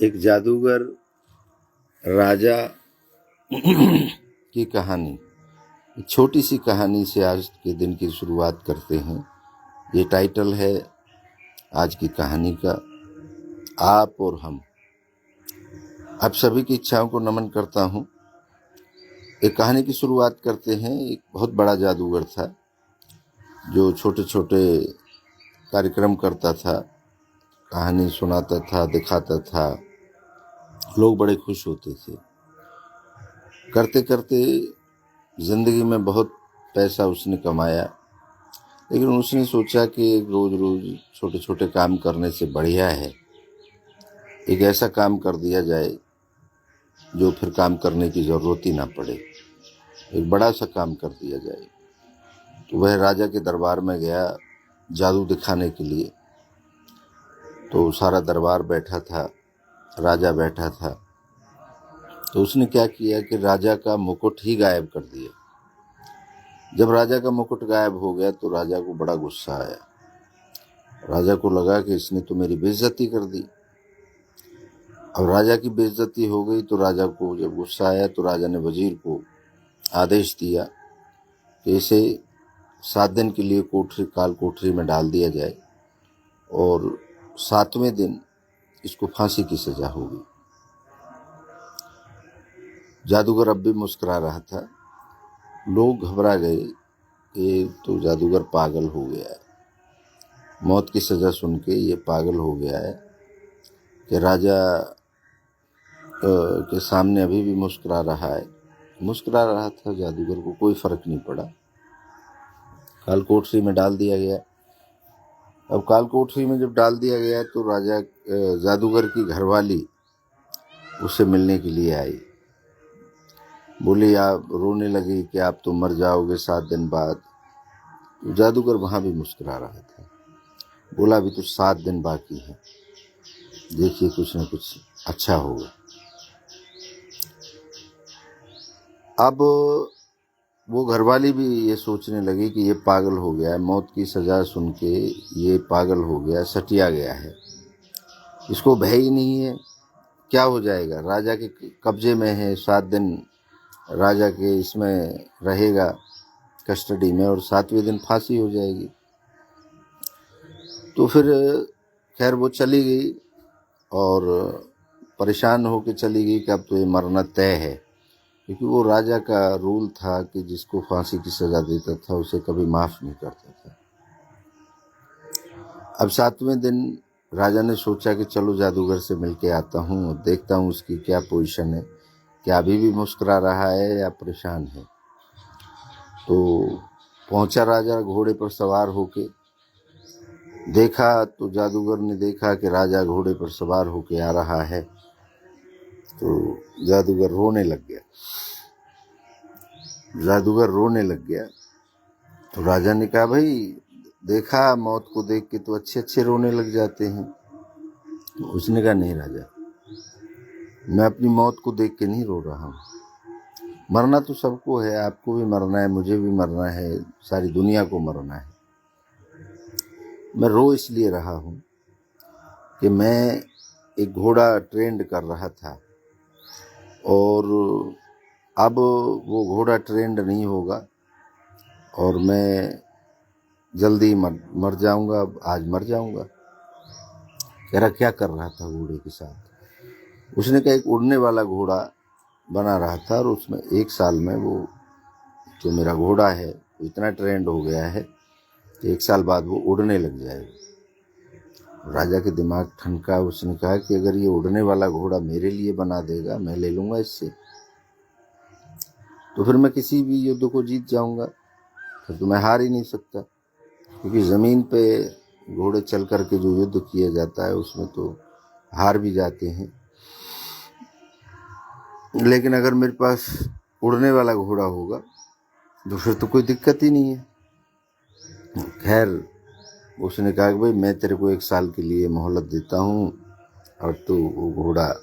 एक जादूगर राजा की कहानी, छोटी सी कहानी से आज के दिन की शुरुआत करते हैं। ये टाइटल है आज की कहानी का, आप और हम। आप सभी की इच्छाओं को नमन करता हूँ। एक कहानी की शुरुआत करते हैं। एक बहुत बड़ा जादूगर था जो छोटे छोटे कार्यक्रम करता था, कहानी सुनाता था, दिखाता था, लोग बड़े खुश होते थे। करते करते जिंदगी में बहुत पैसा उसने कमाया, लेकिन उसने सोचा कि रोज रोज छोटे छोटे काम करने से बढ़िया है एक ऐसा काम कर दिया जाए जो फिर काम करने की जरूरत ही ना पड़े, एक बड़ा सा काम कर दिया जाए। तो वह राजा के दरबार में गया जादू दिखाने के लिए। तो सारा दरबार बैठा था, राजा बैठा था। तो उसने क्या किया कि राजा का मुकुट ही गायब कर दिया। जब राजा का मुकुट गायब हो गया तो राजा को बड़ा गुस्सा आया। राजा को लगा कि इसने तो मेरी बेइज्जती कर दी। अब राजा की बेइज्जती हो गई तो राजा को जब गुस्सा आया तो राजा ने वजीर को आदेश दिया कि इसे 7 दिन के लिए काल कोठरी में डाल दिया जाए और 7वें दिन इसको फांसी की सजा होगी। जादूगर अब भी मुस्कुरा रहा था। लोग घबरा गए कि तो जादूगर पागल हो गया है, मौत की सजा सुन के ये पागल हो गया है कि राजा के सामने अभी भी मुस्कुरा रहा है। मुस्कुरा रहा था जादूगर को, कोई फर्क नहीं पड़ा। काल कोठरी में डाल दिया गया। अब काल कोठरी में जब डाल दिया गया तो राजा जादूगर की घरवाली उससे मिलने के लिए आई। बोली, आप रोने लगी कि आप तो मर जाओगे 7 दिन बाद। तो जादूगर वहां भी मुस्कुरा रहा था। बोला, अभी तो 7 दिन बाकी है, देखिए कुछ न कुछ अच्छा होगा। अब वो घरवाली भी ये सोचने लगी कि ये पागल हो गया है, मौत की सजा सुन के ये पागल हो गया, सटिया गया है, इसको भय ही नहीं है, क्या हो जाएगा, राजा के कब्जे में है, 7 दिन राजा के इसमें रहेगा कस्टडी में और 7वें दिन फांसी हो जाएगी। तो फिर खैर वो चली गई और परेशान होकर चली गई कि अब तो ये मरना तय है, क्योंकि वो राजा का रूल था कि जिसको फांसी की सजा देता था उसे कभी माफ नहीं करता था। अब 7वें दिन राजा ने सोचा कि चलो जादूगर से मिलके आता हूँ और देखता हूँ उसकी क्या पोजीशन है, क्या अभी भी मुस्कुरा रहा है या परेशान है। तो पहुंचा राजा घोड़े पर सवार होके। देखा तो जादूगर ने देखा कि राजा घोड़े पर सवार होके आ रहा है। तो जादूगर रोने लग गया। तो राजा ने कहा, भाई देखा, मौत को देख के तो अच्छे अच्छे रोने लग जाते हैं। तो उसने कहा, नहीं राजा, मैं अपनी मौत को देख के नहीं रो रहा हूँ। मरना तो सबको है, आपको भी मरना है, मुझे भी मरना है, सारी दुनिया को मरना है। मैं रो इसलिए रहा हूँ कि मैं एक घोड़ा ट्रेंड कर रहा था और अब वो घोड़ा ट्रेंड नहीं होगा और मैं जल्दी मर जाऊंगा। आज मर जाऊंगा। कह रहा, क्या कर रहा था घोड़े के साथ? उसने कहा, एक उड़ने वाला घोड़ा बना रहा था और उसमें 1 साल में वो जो मेरा घोड़ा है वो इतना ट्रेंड हो गया है कि 1 साल बाद वो उड़ने लग जाएगा। राजा के दिमाग ठनका। उसने कहा कि अगर ये उड़ने वाला घोड़ा मेरे लिए बना देगा, मैं ले लूंगा इससे, तो फिर मैं किसी भी युद्ध को जीत जाऊंगा, फिर तो मैं हार ही नहीं सकता, क्योंकि जमीन पे घोड़े चल करके जो युद्ध किया जाता है उसमें तो हार भी जाते हैं, लेकिन अगर मेरे पास उड़ने वाला घोड़ा होगा तो फिर तो कोई दिक्कत ही नहीं है। खैर उसने कहा कि भाई मैं तेरे को 1 साल के लिए मोहलत देता हूँ और तू वो घोड़ा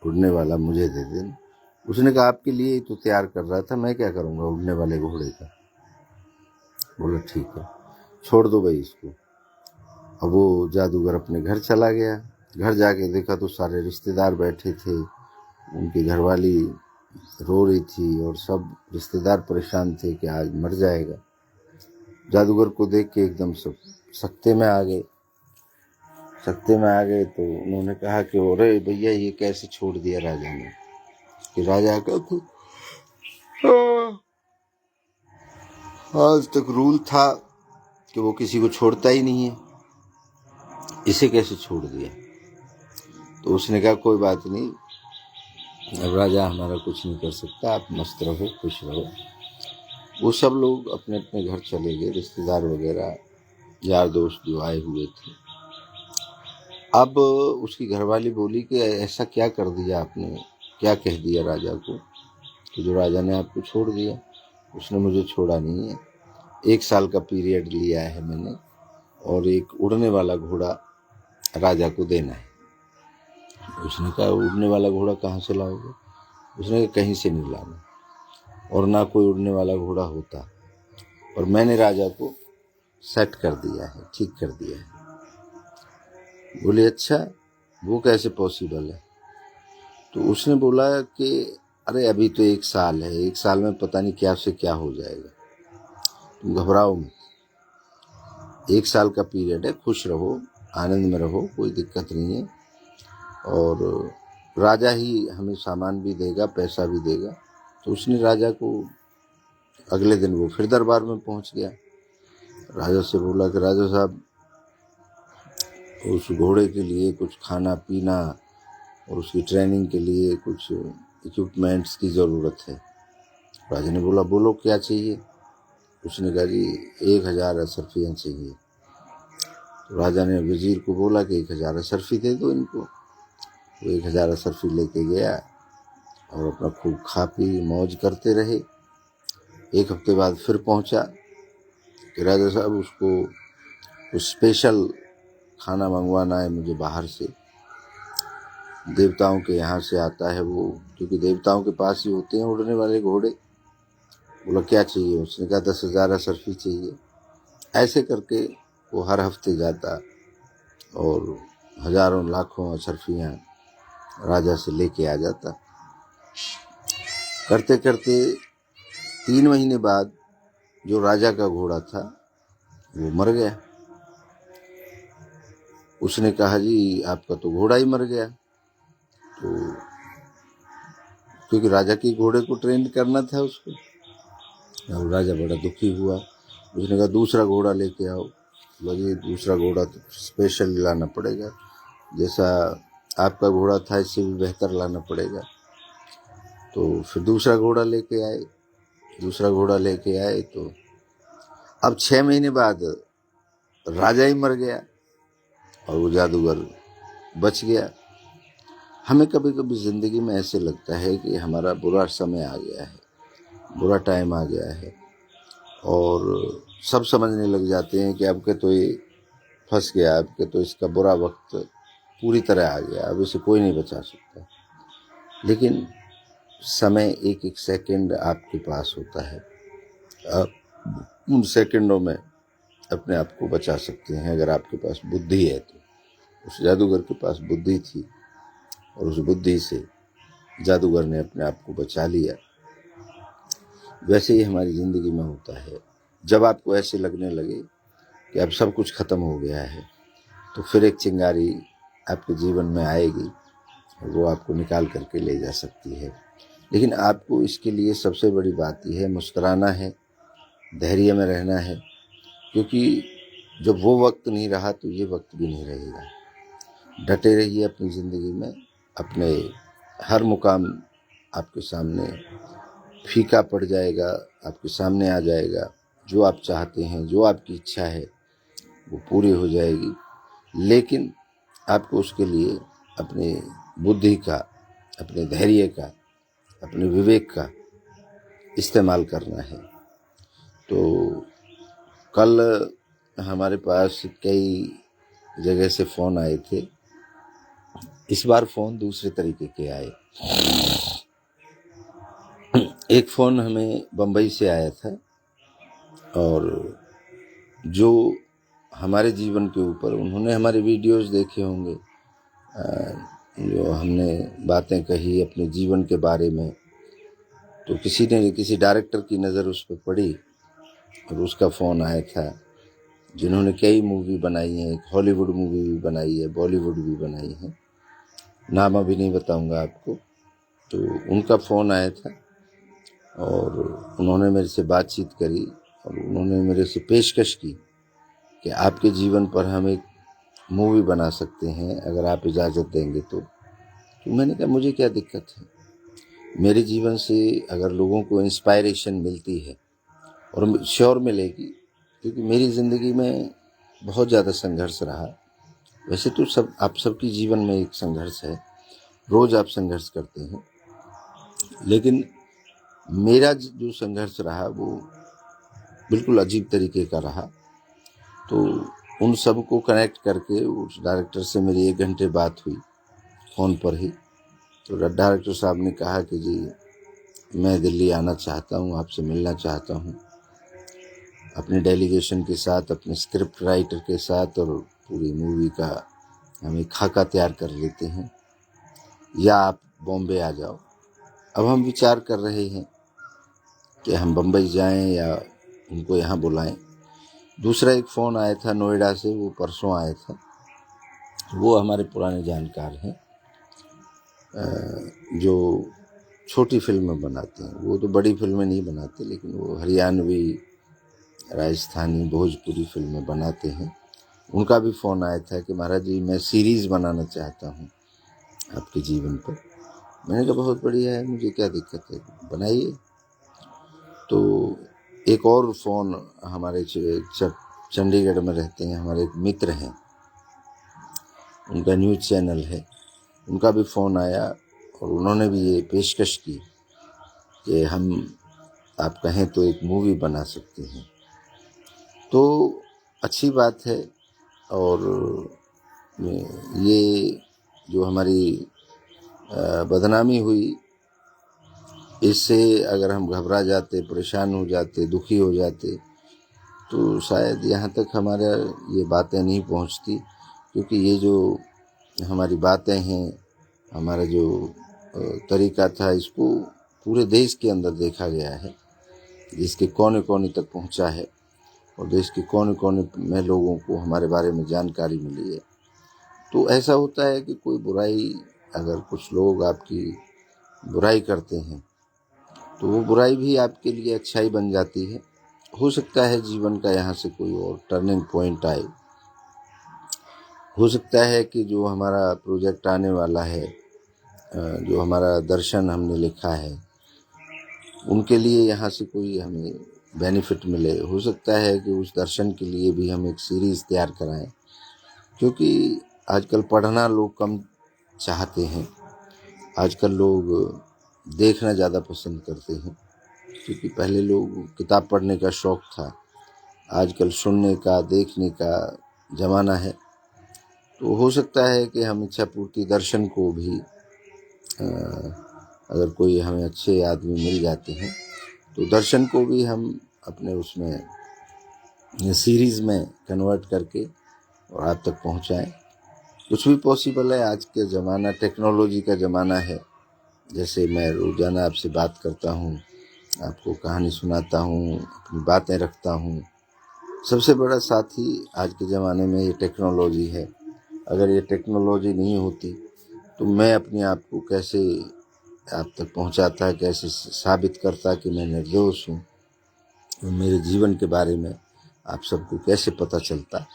उड़ने वाला मुझे दे दे। उसने कहा, आपके लिए तो तैयार कर रहा था, मैं क्या करूँगा उड़ने वाले घोड़े का। बोला, ठीक है, छोड़ दो भाई इसको। अब वो जादूगर अपने घर चला गया। घर जाके देखा तो सारे रिश्तेदार बैठे थे, उनकी घरवाली रो रही थी और सब रिश्तेदार परेशान थे कि आज मर जाएगा। जादूगर को देख के एकदम सब सकते में आ गए। तो उन्होंने कहा कि अरे भैया ये कैसे छोड़ दिया राजा ने, कि राजा का तो आज तक रूल था कि वो किसी को छोड़ता ही नहीं है, इसे कैसे छोड़ दिया। तो उसने कहा कोई बात नहीं, अब राजा हमारा कुछ नहीं कर सकता, आप मस्त रहो, खुश रहो। वो सब लोग अपने अपने घर चले गए, रिश्तेदार वगैरह, यार दोस्त जो आए हुए थे। अब उसकी घरवाली बोली कि ऐसा क्या कर दिया आपने, क्या कह दिया राजा को कि जो राजा ने आपको छोड़ दिया। उसने मुझे छोड़ा नहीं है, 1 साल का पीरियड लिया है मैंने और एक उड़ने वाला घोड़ा राजा को देना है। उसने कहा उड़ने वाला घोड़ा कहाँ से लाओगे? उसने कहा कहीं से नहीं लाना, और ना कोई उड़ने वाला घोड़ा होता, और मैंने राजा को सेट कर दिया है, ठीक कर दिया है। बोले अच्छा, वो कैसे पॉसिबल है? तो उसने बोला कि अरे अभी तो 1 साल है, 1 साल में पता नहीं क्या से क्या हो जाएगा, तुम घबराओ मत, 1 साल का पीरियड है, खुश रहो, आनंद में रहो, कोई दिक्कत नहीं है, और राजा ही हमें सामान भी देगा, पैसा भी देगा। तो उसने राजा को अगले दिन वो फिर दरबार में पहुंच गया। राजा से बोला कि राजा साहब, उस घोड़े के लिए कुछ खाना पीना और उसकी ट्रेनिंग के लिए कुछ इक्विपमेंट्स की ज़रूरत है। राजा ने बोला बोलो क्या चाहिए? उसने कहा जी 1000 अशरफियाँ चाहिए। तो राजा ने वजीर को बोला कि 1000 अशरफी दे दो इनको। वो 1000 अशरफी लेके गया और अपना खूब खा पी मौज करते रहे। 1 हफ्ते बाद फिर पहुंचा कि राजा साहब उसको कुछ स्पेशल खाना मंगवाना है मुझे बाहर से, देवताओं के यहाँ से आता है वो, क्योंकि देवताओं के पास ही होते हैं उड़ने वाले घोड़े। बोला क्या चाहिए? उसने कहा 10,000 अशरफी चाहिए। ऐसे करके वो हर हफ्ते जाता और हजारों लाखों अशरफियाँ राजा से लेके आ जाता। करते करते 3 महीने बाद जो राजा का घोड़ा था वो मर गया। उसने कहा जी आपका तो घोड़ा ही मर गया। तो क्योंकि राजा के घोड़े को ट्रेन करना था उसको, और राजा बड़ा दुखी हुआ। उसने कहा दूसरा घोड़ा लेके आओ। लगे दूसरा घोड़ा तो स्पेशल लाना पड़ेगा, जैसा आपका घोड़ा था इससे भी बेहतर लाना पड़ेगा। तो फिर दूसरा घोड़ा लेके आए तो अब 6 महीने बाद राजा ही मर गया और वो जादूगर बच गया। हमें कभी कभी ज़िंदगी में ऐसे लगता है कि हमारा बुरा समय आ गया है, बुरा टाइम आ गया है, और सब समझने लग जाते हैं कि अब के तो ये फंस गया, अब के तो इसका बुरा वक्त पूरी तरह आ गया, अब इसे कोई नहीं बचा सकता। लेकिन समय एक एक सेकंड आपके पास होता है, आप उन सेकंडों में अपने आप को बचा सकते हैं अगर आपके पास बुद्धि है तो। उस जादूगर के पास बुद्धि थी और उस बुद्धि से जादूगर ने अपने आप को बचा लिया। वैसे ही हमारी ज़िंदगी में होता है, जब आपको ऐसे लगने लगे कि अब सब कुछ ख़त्म हो गया है, तो फिर एक चिंगारी आपके जीवन में आएगी और वो आपको निकाल करके ले जा सकती है। लेकिन आपको इसके लिए सबसे बड़ी बात यह है, मुस्कुराना है, धैर्य में रहना है, क्योंकि जब वो वक्त नहीं रहा तो ये वक्त भी नहीं रहेगा। डटे रहिए अपनी ज़िंदगी में, अपने हर मुकाम आपके सामने फीका पड़ जाएगा, आपके सामने आ जाएगा। जो आप चाहते हैं, जो आपकी इच्छा है वो पूरी हो जाएगी। लेकिन आपको उसके लिए अपने बुद्धि का, अपने धैर्य का, अपने विवेक का इस्तेमाल करना है। तो कल हमारे पास कई जगह से फ़ोन आए थे। इस बार फ़ोन दूसरे तरीके के आए। एक फ़ोन हमें बम्बई से आया था और जो हमारे जीवन के ऊपर, उन्होंने हमारे वीडियोस देखे होंगे जो हमने बातें कही अपने जीवन के बारे में, तो किसी डायरेक्टर की नज़र उस पर पड़ी और उसका फ़ोन आया था, जिन्होंने कई मूवी बनाई हैं, एक हॉलीवुड मूवी भी बनाई है, बॉलीवुड भी बनाई है, नाम अभी नहीं बताऊंगा आपको। तो उनका फ़ोन आया था और उन्होंने मेरे से बातचीत करी और उन्होंने मेरे से पेशकश की कि आपके जीवन पर हम एक मूवी बना सकते हैं अगर आप इजाज़त देंगे तो मैंने कहा मुझे क्या दिक्कत है, मेरे जीवन से अगर लोगों को इंस्पायरेशन मिलती है और श्योर मिलेगी, क्योंकि मेरी ज़िंदगी में बहुत ज़्यादा संघर्ष रहा। वैसे तो आप सबकी जीवन में एक संघर्ष है, रोज़ आप संघर्ष करते हैं, लेकिन मेरा जो संघर्ष रहा वो बिल्कुल अजीब तरीके का रहा। तो उन सब को कनेक्ट करके उस डायरेक्टर से मेरी 1 घंटे बात हुई फ़ोन पर ही। तो डायरेक्टर साहब ने कहा कि जी मैं दिल्ली आना चाहता हूँ, आपसे मिलना चाहता हूँ, अपने डेलीगेशन के साथ, अपने स्क्रिप्ट राइटर के साथ, और पूरी मूवी का हम एक खाका तैयार कर लेते हैं, या आप बॉम्बे आ जाओ। अब हम विचार कर रहे हैं कि हम बम्बई जाएं या उनको यहाँ बुलाएं। दूसरा एक फ़ोन आया था नोएडा से, वो परसों आया था, वो हमारे पुराने जानकार हैं जो छोटी फिल्में बनाते हैं। वो तो बड़ी फिल्में नहीं बनाते, लेकिन वो हरियाणवी, राजस्थानी, भोजपुरी फिल्में बनाते हैं। उनका भी फ़ोन आया था कि महाराज जी मैं सीरीज़ बनाना चाहता हूँ आपके जीवन पर। मैंने कहा बहुत बढ़िया है, मुझे क्या दिक्कत है, बनाइए। तो एक और फ़ोन हमारे चंडीगढ़ में रहते हैं, हमारे एक मित्र हैं, उनका न्यूज़ चैनल है, उनका भी फ़ोन आया और उन्होंने भी ये पेशकश की कि हम आप कहें तो एक मूवी बना सकते हैं। तो अच्छी बात है। और ये जो हमारी बदनामी हुई, इससे अगर हम घबरा जाते, परेशान हो जाते, दुखी हो जाते, तो शायद यहाँ तक हमारा ये बातें नहीं पहुँचती। क्योंकि ये जो हमारी बातें हैं, हमारा जो तरीका था, इसको पूरे देश के अंदर देखा गया है, इसके कोने कोने तक पहुँचा है और देश के कोने कोने में लोगों को हमारे बारे में जानकारी मिली है। तो ऐसा होता है कि कोई बुराई, अगर कुछ लोग आपकी बुराई करते हैं तो वो बुराई भी आपके लिए अच्छाई बन जाती है। हो सकता है जीवन का यहाँ से कोई और टर्निंग पॉइंट आए, हो सकता है कि जो हमारा प्रोजेक्ट आने वाला है, जो हमारा दर्शन हमने लिखा है, उनके लिए यहाँ से कोई हमें बेनिफिट मिले। हो सकता है कि उस दर्शन के लिए भी हम एक सीरीज़ तैयार कराएं, क्योंकि आजकल पढ़ना लोग कम चाहते हैं। आजकल लोग देखना ज़्यादा पसंद करते हैं, क्योंकि पहले लोग किताब पढ़ने का शौक़ था, आजकल सुनने का, देखने का ज़माना है। तो हो सकता है कि हम इच्छा पूर्ति दर्शन को भी अगर कोई हमें अच्छे आदमी मिल जाते हैं तो दर्शन को भी हम अपने उसमें सीरीज़ में कन्वर्ट करके और आप तक पहुंचाएं। कुछ भी पॉसिबल है। आज के ज़माना टेक्नोलॉजी का ज़माना है। जैसे मैं रोज़ाना आपसे बात करता हूँ, आपको कहानी सुनाता हूँ, अपनी बातें रखता हूँ, सबसे बड़ा साथी आज के ज़माने में ये टेक्नोलॉजी है। अगर ये टेक्नोलॉजी नहीं होती तो मैं अपने आप को कैसे आप तक पहुंचाता, कैसे साबित करता कि मैं निर्दोष हूँ, मेरे जीवन के बारे में आप सबको कैसे पता चलता।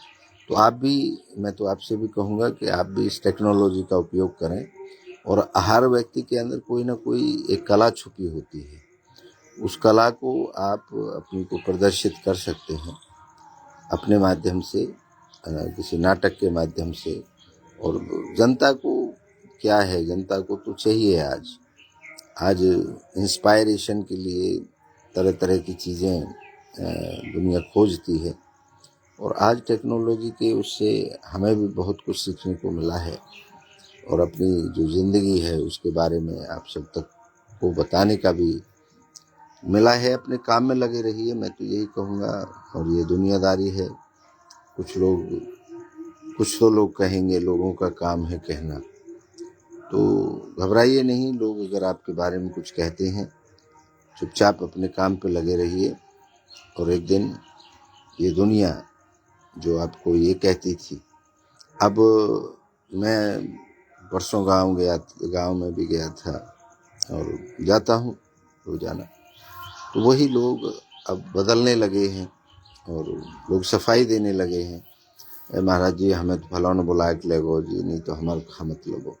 तो आप भी, मैं तो आपसे भी कहूँगा कि आप भी इस टेक्नोलॉजी का उपयोग करें। और हर व्यक्ति के अंदर कोई ना कोई एक कला छुपी होती है, उस कला को आप अपनी को प्रदर्शित कर सकते हैं अपने माध्यम से, किसी नाटक के माध्यम से। और जनता को क्या है, जनता को तो चाहिए आज इंस्पायरेशन के लिए तरह तरह की चीज़ें दुनिया खोजती है। और आज टेक्नोलॉजी के उससे हमें भी बहुत कुछ सीखने को मिला है और अपनी जो ज़िंदगी है उसके बारे में आप सब तक को बताने का भी मिला है। अपने काम में लगे रहिए, मैं तो यही कहूँगा। और ये दुनियादारी है, कुछ लोग कुछ तो लोग कहेंगे, लोगों का काम है कहना। तो घबराइए नहीं, लोग अगर आपके बारे में कुछ कहते हैं, चुपचाप अपने काम पे लगे रहिए। और एक दिन ये दुनिया जो आपको ये कहती थी, अब मैं परसों गांव में भी गया था और जाता हूँ रोजाना, तो वही लोग अब बदलने लगे हैं और लोग सफाई देने लगे हैं। महाराज जी हमें तो फलानो बुला के ले गो जी, नहीं तो हमारो खा मत लगो।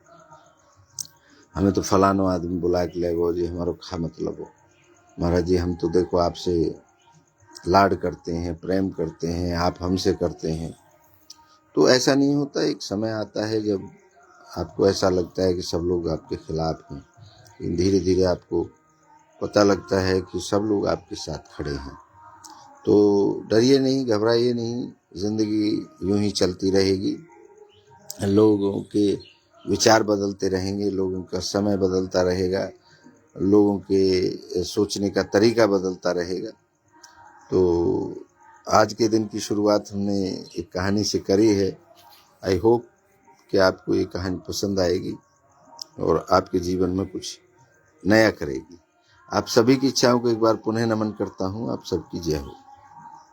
हमें तो फलानो आदमी बुला के ले गो जी, हमारो खा मत लगो। महाराज जी हम तो देखो आपसे लाड करते हैं, प्रेम करते हैं, आप हमसे करते हैं। तो ऐसा नहीं होता, एक समय आता है जब आपको ऐसा लगता है कि सब लोग आपके खिलाफ हैं, लेकिन धीरे धीरे आपको पता लगता है कि सब लोग आपके साथ खड़े हैं। तो डरिए नहीं, घबराइए नहीं, जिंदगी यूं ही चलती रहेगी। लोगों के विचार बदलते रहेंगे, लोगों का समय बदलता रहेगा, लोगों के सोचने का तरीका बदलता रहेगा। तो आज के दिन की शुरुआत हमने एक कहानी से करी है। आई होप कि आपको ये कहानी पसंद आएगी और आपके जीवन में कुछ नया करेगी। आप सभी की इच्छाओं को एक बार पुनः नमन करता हूँ। आप सबकी जय हो।